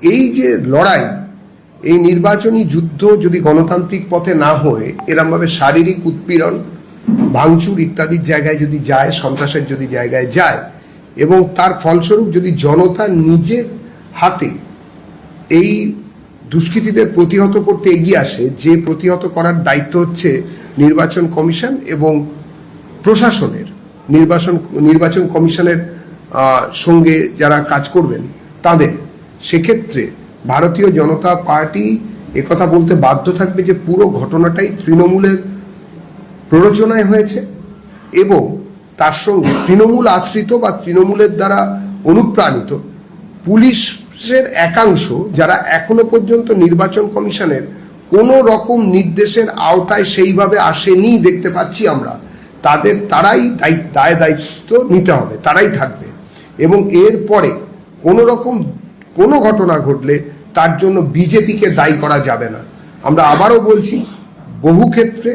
এই যে লড়াই, এই নির্বাচনী যুদ্ধ যদি গণতান্ত্রিক পথে না হয়ে এরমভাবে শারীরিক উৎপীড়ন, ভাঙচুর ইত্যাদির জায়গায় যদি যায়, সন্ত্রাসের যদি জায়গায় যায়, এবং তার ফলস্বরূপ যদি জনতা নিজের হাতে এই দুষ্কৃতীদের প্রতিহত করতে এগিয়ে আসে, যে প্রতিহত করার দায়িত্ব হচ্ছে নির্বাচন কমিশন এবং প্রশাসনের। নির্বাচন কমিশনের সঙ্গে যারা কাজ করবেন তাদের, সেক্ষেত্রে ভারতীয় জনতা পার্টি একথা বলতে বাধ্য থাকবে যে পুরো ঘটনাটাই তৃণমূলের প্ররোচনায় হয়েছে এবং তার সঙ্গে তৃণমূল আশ্রিত বা তৃণমূলের দ্বারা অনুপ্রাণিত পুলিশের একাংশ, যারা এখনো পর্যন্ত নির্বাচন কমিশনের কোনো রকম নির্দেশের আওতায় সেইভাবে আসেনি দেখতে পাচ্ছি আমরা, তারাই দায় দায়িত্ব নিতে হবে, তারাই থাকবে। এবং এরপরে কোনো ঘটনা ঘটলে তার জন্য বিজেপিকে দায়ী করা যাবে না। আমরা আবারও বলছি, বহু ক্ষেত্রে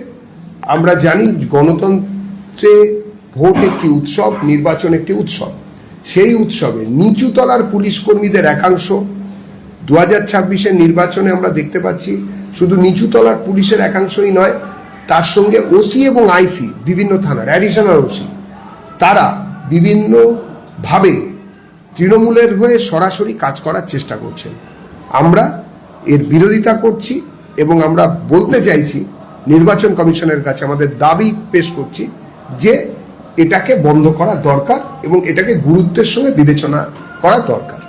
আমরা জানি গণতন্ত্রে ভোট একটি উৎসব, নির্বাচন একটি উৎসব। সেই উৎসবে নিচুতলার পুলিশ কর্মীদের একাংশ 2026-এর নির্বাচনে আমরা দেখতে পাচ্ছি শুধু নিচুতলার পুলিশের একাংশই নয়, তার সঙ্গে ওসি এবং আইসি, বিভিন্ন থানার অ্যাডিশনাল ওসি, তারা বিভিন্নভাবে তৃণমূলের হয়ে সরাসরি কাজ করার চেষ্টা করছেন। আমরা এর বিরোধিতা করছি এবং আমরা বলতে চাইছি, নির্বাচন কমিশনের কাছে আমাদের দাবি পেশ করছি যে এটাকে বন্ধ করা দরকার এবং এটাকে গুরুত্বের সঙ্গে বিবেচনা করা দরকার।